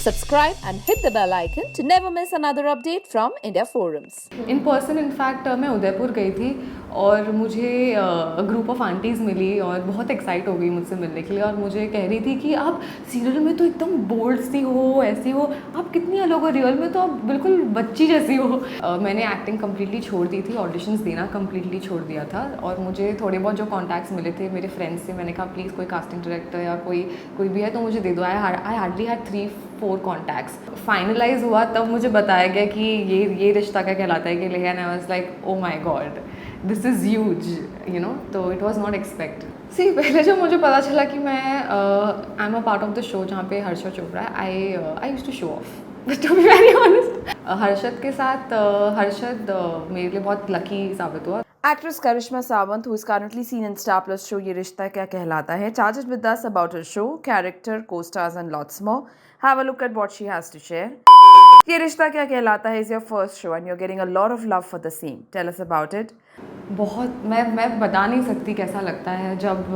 Subscribe and hit the bell icon to never miss another update from India Forums. In person in fact मैं उदयपुर गई थी और मुझे group of aunties मिली और बहुत एक्साइट हो गई मुझसे मिलने के लिए और मुझे कह रही थी कि आप सीरियल में तो एकदम बोल्ड सी हो, ऐसी हो, आप कितनी अलग हो, रियल में तो आप बिल्कुल बच्ची जैसी हो। मैंने एक्टिंग कम्प्लीटली छोड़ दी थी, ऑडिशंस देना कम्प्लीटली छोड़ दिया था और मुझे थोड़े बहुत जो कॉन्टैक्ट्स मिले थे मेरे फ्रेंड्स से, मैंने कहा प्लीज़ कोई कास्टिंग डायरेक्टर या कोई भी है तो मुझे दे दो। I hardly had 3-4 contacts. Finalise हुआ तब मुझे बताया गया कि ये रिश्ता क्या कहलाता है कि ले, and I was like oh my god, this is huge, you know. तो it was not expected. See पहले जब मुझे पता चला कि मैं I am a part of the show जहाँ पे हर्षद चोपड़ा है, I used to show off to be very honest. Harshad के साथ हर्षद मेरे लिए बहुत लकी साबित हुआ। Actress Karishma Sawant, who is currently seen in Star Plus show Ye Rishta Kya Kehlata Hai, chatted with us about her show, character, co-stars and lots more. Have a look at what she has to share. Ye Rishta Kya Kehlata Hai is your first show and you're getting a lot of love for the same. Tell us about it. बहुत मैं बता नहीं सकती कैसा लगता है जब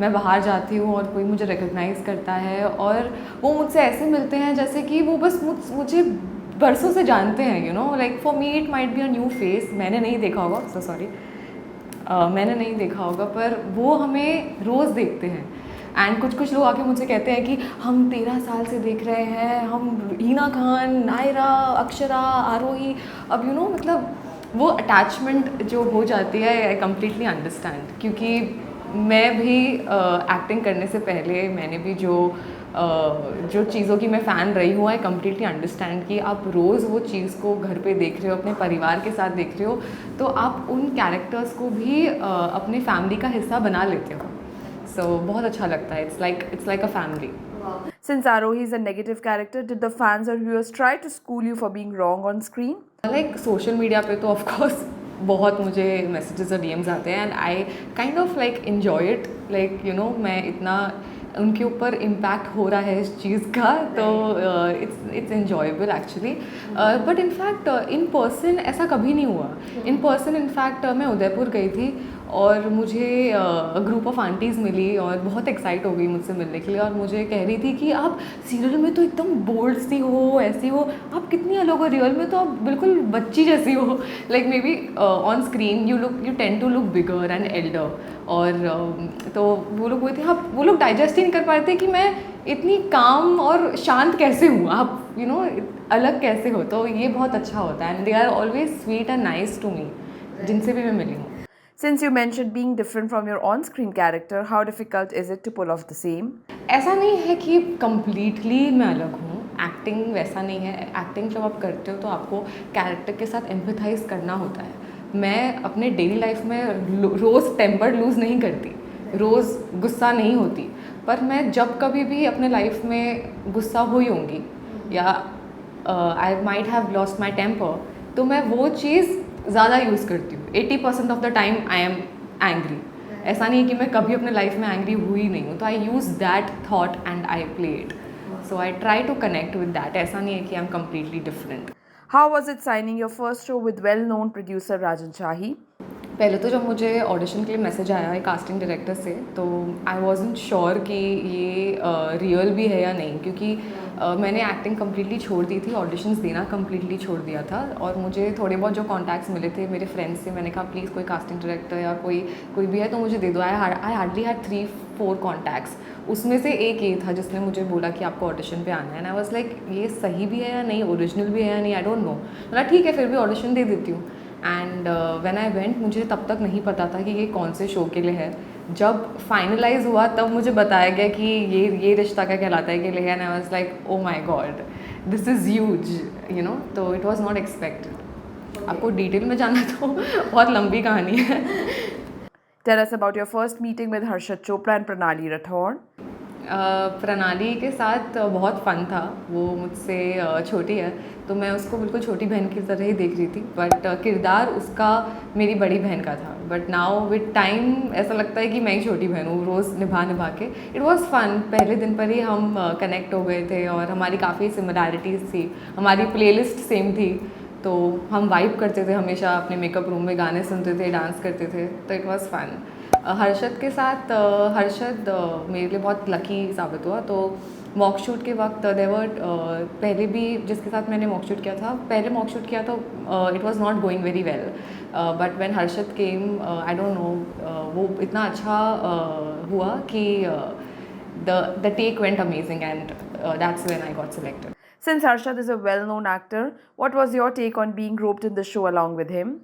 मैं बाहर जाती हूँ और कोई मुझे रिकग्नाइज़ करता है और वो मुझसे ऐसे मिलते हैं जैसे कि वो बस मुझे बरसों से जानते हैं, you know. Like for me it might be a new face, मैंने नहीं देखा होगा, सो सॉरी, मैंने नहीं देखा होगा, पर वो हमें रोज़ देखते हैं। एंड कुछ लोग आके मुझसे कहते हैं कि हम 13 साल से देख रहे हैं, हम हीना खान, नायरा, अक्षरा, आरोही, अब यू नो, मतलब वो अटैचमेंट जो हो जाती है, आई कम्प्लीटली अंडरस्टैंड। क्योंकि मैं भी एक्टिंग करने से पहले मैंने भी जो चीज़ों की मैं फ़ैन रही हूँ, आई कम्प्लीटली अंडरस्टैंड कि आप रोज़ वो चीज़ को घर पे देख रहे हो, अपने परिवार के साथ देख रहे हो, तो आप उन कैरेक्टर्स को भी अपनी फैमिली का हिस्सा बना लेते हो। सो बहुत अच्छा लगता है, it's like a family. Since Arohi is a negative character, did the fans or viewers try to school you for being wrong on screen? Like social media पे तो ऑफकोर्स बहुत मुझे मैसेजेस और डीएम्स आते हैं and I kind of like enjoy it, like you know, मैं इतना उनके ऊपर इम्पैक्ट हो रहा है इस चीज़ का, तो it's enjoyable actually. But in fact in person ऐसा कभी नहीं हुआ। इन पर्सन इनफैक्ट मैं उदयपुर गई थी और मुझे ग्रुप ऑफ आंटीज़ मिली और बहुत एक्साइट हो गई मुझसे मिलने के लिए और मुझे कह रही थी कि आप सीरियल में तो एकदम बोल्ड सी हो, ऐसी हो, आप कितनी अलग हो, रियल में तो आप बिल्कुल बच्ची जैसी हो। Like maybe on screen you tend to look bigger and elder, और तो वो लोग हुए थे, हाँ, वो लोग डाइजेस्ट ही नहीं कर पाए थे कि मैं इतनी काम और शांत कैसे हूँ, आप यू नो अलग कैसे हो। तो ये बहुत अच्छा होता है and they are always sweet and nice to me, जिनसे भी मैं मिली हूँ। Since you mentioned being different from your on-screen character, how difficult is it to pull off the same? ऐसा नहीं है कि कम्प्लीटली मैं अलग हूँ, एक्टिंग वैसा नहीं है। एक्टिंग जब आप करते हो तो आपको कैरेक्टर के साथ एम्पैथाइज करना होता है। मैं अपने डेली लाइफ में रोज़ टेम्पर लूज़ नहीं करती, रोज़ गुस्सा नहीं होती, पर मैं जब कभी भी अपने लाइफ में गुस्सा हुई होंगी या I might have lost my temper, तो मैं वो चीज़ ज़्यादा यूज़ करती हूँ। 80% of the time I am angry. ऐसा नहीं है कि मैं कभी अपने लाइफ में एंग्री हुई नहीं हूँ, तो I use that thought and I play it, so I try to connect with that. ऐसा नहीं है कि I am completely different. How was it signing your first show with well-known producer Rajan Shahi? पहले तो जब मुझे audition के लिए मैसेज आया है कास्टिंग डायरेक्टर से, तो आई वॉज़न्ट श्योर कि ये रियल भी है या नहीं, क्योंकि मैंने एक्टिंग कम्प्लीटली छोड़ दी थी, ऑडिशंस देना कम्प्लीटली छोड़ दिया था और मुझे थोड़े बहुत जो कॉन्टैक्ट्स मिले थे मेरे फ्रेंड्स से, मैंने कहा प्लीज़ कोई कास्टिंग डायरेक्टर या कोई भी है तो मुझे दे दो। I hardly had 3-4 contacts. उसमें से एक ये था जिसने मुझे बोला कि आपको ऑडिशन पे आना है, एंड आई वाज लाइक ये सही भी है या नहीं, ओरिजिनल भी है या नहीं, आई डोंट नो। बोला ठीक है फिर भी ऑडिशन दे देती हूँ। एंड व्हेन आई वेंट, मुझे तब तक नहीं पता था कि ये कौन से शो के लिए है। जब फाइनलाइज हुआ तब मुझे बताया गया कि ये रिश्ता क्या कहलाता है के लिए, and I was like oh my god, this is huge, you know. तो इट वाज नॉट एक्सपेक्टेड। आपको डिटेल में जानना तो बहुत लंबी कहानी है। Tell us about your first meeting with Harshad Chopra and Pranali Rathod. प्रणाली के साथ बहुत फ़न था। वो मुझसे छोटी है तो मैं उसको बिल्कुल छोटी बहन की तरह ही देख रही थी, बट किरदार उसका मेरी बड़ी बहन का था। बट नाउ विद टाइम ऐसा लगता है कि मैं ही छोटी बहन हूँ, रोज़ निभा के। It was fun. पहले दिन पर ही हम कनेक्ट हो गए थे और हमारी काफ़ी सिमिलैरिटीज़ थी, हमारी प्लेलिस्ट सेम थी, तो हम वाइब करते थे हमेशा, अपने मेकअप रूम में गाने सुनते थे, डांस करते थे, तो इट वाज फन। हर्षद के साथ हर्षद मेरे लिए बहुत लकी साबित हुआ। तो मॉक शूट के वक्त देवर पहले भी जिसके साथ मैंने मॉक शूट किया था, पहले मॉक शूट किया तो it was not going very well, but when Harshad came I don't know वो इतना अच्छा हुआ कि the take went amazing, and that's when I got selected. Since Harshad is a well-known actor, what was your take on being roped in the show along with him?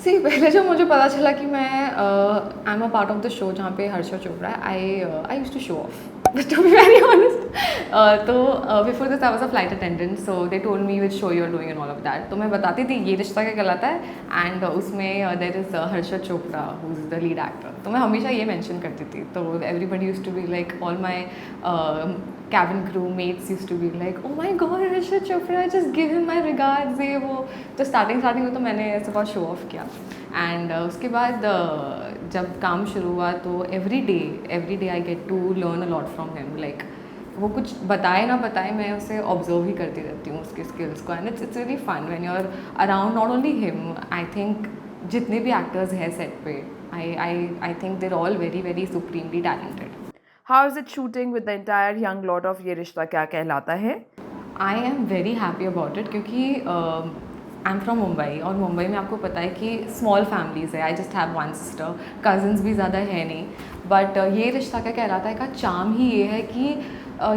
सी पहले जब मुझे पता चला कि मैं I am a part of the show जहाँ पे हर्षद चोपड़ा है, I used to show off to be very honest. तो before this I was a flight attendant, so they told me which show you are doing and all of that. तो मैं बताती थी ये रिश्ता क्या कहलाता है, एंड उसमें there is Harshad Chopra who is the lead actor. तो मैं हमेशा ये मेंशन करती थी, तो everybody used to be like, all my cabin crew mates used to be like, oh my god, Harshad Chopra, just give him my regards, ये वो। तो स्टार्टिंग में तो मैंने ऐसे बहुत शो ऑफ किया, एंड उसके बाद जब काम शुरू हुआ तो every day I get to learn a lot from him. Like वो कुछ बताए ना बताए, मैं उसे ऑब्जर्व ही करती रहती हूँ उसके स्किल्स को, and it's really fun when you are around not only him. I think जितने भी एक्टर्स हैं सेट पे, I think they're all very very supremely talented. How is it shooting with the entire young lot of ये रिश्ता क्या कहलाता है? I am very happy about it, क्योंकि आई एम फ्रॉम मुंबई, और मुंबई में आपको पता है कि स्मॉल फैमिलीज़ है। I just have one sister, cousins भी ज़्यादा है नहीं, बट ये रिश्ता क्या कहलाता है का चार्म ही ये है कि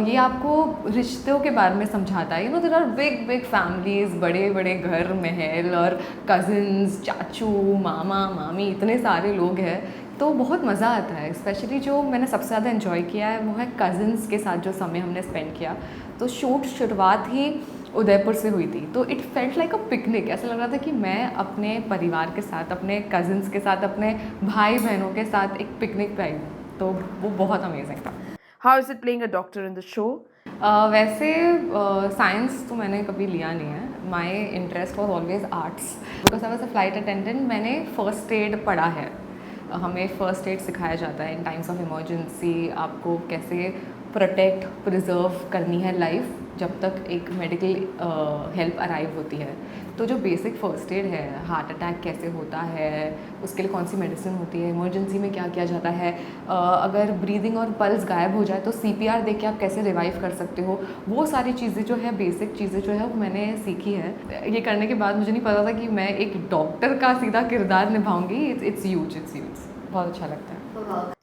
ये आपको रिश्तों के बारे में समझाता है। You know there are big big families, बड़े बड़े घर, महल, और कज़न्स, चाचू, मामा, मामी, इतने सारे लोग हैं, तो बहुत मज़ा आता है। स्पेशली जो मैंने सबसे ज़्यादा इन्जॉय किया है वो है कज़न्स के साथ जो समय हमने स्पेंड किया। तो शुरुआत ही उदयपुर से हुई थी, तो it felt like a picnic. ऐसा लग रहा था कि मैं अपने परिवार के साथ, अपने कज़न्स के साथ, अपने भाई बहनों के साथ एक पिकनिक पे आई हूँ, तो वो बहुत अमेजिंग था। How is it playing a doctor in the show? वैसे साइंस तो मैंने कभी लिया नहीं है। My interest was always arts, because I was a flight attendant. मैंने फ़र्स्ट एड पढ़ा है, हमें फ़र्स्ट एड सिखाया जाता है इन टाइम्स ऑफ इमरजेंसी, आपको कैसे प्रोटेक्ट प्रिजर्व करनी है लाइफ जब तक एक मेडिकल हेल्प अराइव होती है। तो जो बेसिक फ़र्स्ट एड है, हार्ट अटैक कैसे होता है, उसके लिए कौन सी मेडिसिन होती है, इमरजेंसी में क्या किया जाता है, अगर ब्रीदिंग और पल्स गायब हो जाए तो CPR दे के आप कैसे रिवाइव कर सकते हो, वो सारी चीज़ें जो है, बेसिक चीज़ें जो है वो मैंने सीखी है। ये करने के बाद मुझे नहीं पता था कि मैं एक डॉक्टर का सीधा किरदार निभाऊंगी। इट्स ह्यूज, बहुत अच्छा लगता है।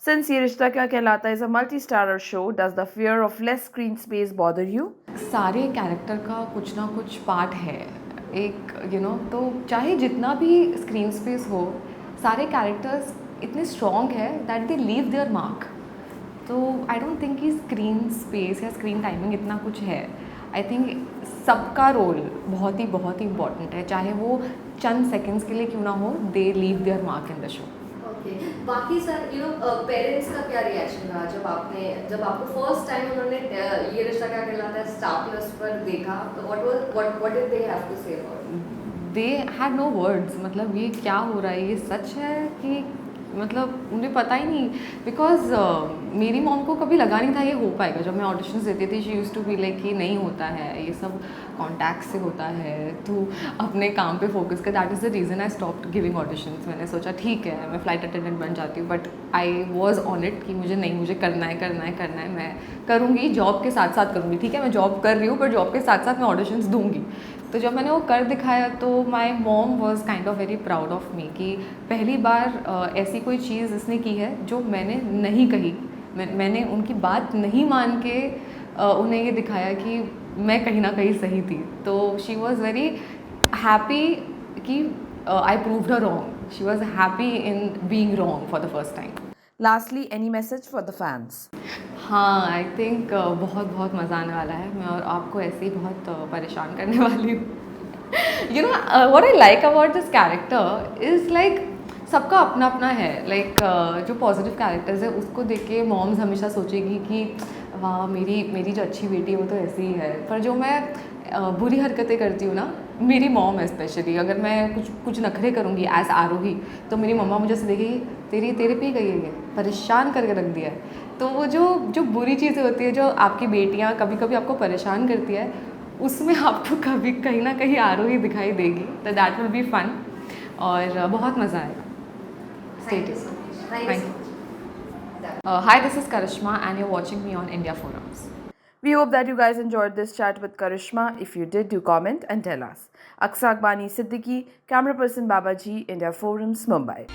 Since ये रिश्ता क्या कहलाता is a multi-starrer show, does the fear of less screen space bother you? सारे कैरेक्टर का कुछ ना कुछ पार्ट है एक, यू नो, तो चाहे जितना भी स्क्रीन स्पेस हो, सारे कैरेक्टर्स इतने स्ट्रॉन्ग है that they leave their mark. तो आई डोंट थिंक कि स्क्रीन स्पेस या स्क्रीन टाइमिंग इतना कुछ है। आई थिंक सबका रोल बहुत ही इम्पॉर्टेंट है, चाहे वो चंद सेकेंड्स के लिए क्यों ना हो, they leave their mark in the show. बाकी सर, यू नो, पेरेंट्स का क्या रिएक्शन रहा जब आपको फर्स्ट टाइम उन्होंने ये रिश्ता क्या कहलाता है स्टार प्लस पर देखा, तो what did they have to say about? They had no words, मतलब ये क्या हो रहा है, ये सच है कि, मतलब मुझे पता ही नहीं, बिकॉज मेरी मॉम को कभी लगा नहीं था ये हो पाएगा। जब मैं ऑडिशंस देती थी, she used to be like कि नहीं होता है, ये सब कॉन्टैक्ट से होता है, तो अपने काम पे फोकस कर। That is the reason I stopped giving auditions. मैंने सोचा ठीक है मैं फ़्लाइट अटेंडेंट बन जाती हूँ, but I was on it कि मुझे करना है, मैं करूँगी, जॉब के साथ साथ करूँगी। ठीक है मैं जॉब कर रही हूँ, पर जॉब के साथ साथ मैं ऑडिशंस दूँगी। तो जब मैंने वो कर दिखाया तो my mom was kind of very proud of me कि पहली बार ऐसी कोई चीज़ इसने की है जो मैंने नहीं कही। मैंने उनकी बात नहीं मान के उन्हें ये दिखाया कि मैं कहीं ना कहीं सही थी। तो शी वॉज़ वेरी हैप्पी कि I proved her wrong. She was happy in being wrong for the first time. Lastly, any message for the fans? हाँ, आई थिंक बहुत मज़ा आने वाला है। मैं और आपको ऐसे ही बहुत परेशान करने वाली हूँ। You know what I like about this character is like सबका अपना अपना है। लाइक जो पॉजिटिव कैरेक्टर्स है उसको देख के मॉम्स हमेशा सोचेगी कि वाह मेरी जो अच्छी बेटी है वो तो ऐसी ही है। पर जो मैं बुरी हरकतें करती हूँ ना, मेरी मॉम है स्पेशली, अगर मैं कुछ नखरे करूँगी एज आरोही, तो मेरी मम्मा मुझे से देखेगी तेरे पे गई है, ये परेशान करके रख दिया है। तो वो जो बुरी चीज़ें होती है, जो आपकी बेटियाँ कभी कभी आपको परेशान करती है, उसमें आपको कभी कहीं ना कहीं आरोही दिखाई देगी। तो दैट विल बी फन और बहुत मज़ा आएगा। Thank you so much. Thank you. Hi, this is Karishma, and you're watching me on India Forums. We hope that you guys enjoyed this chat with Karishma. If you did, do comment and tell us. Aksa Akbani Siddiqui, camera person Babaji, India Forums, Mumbai.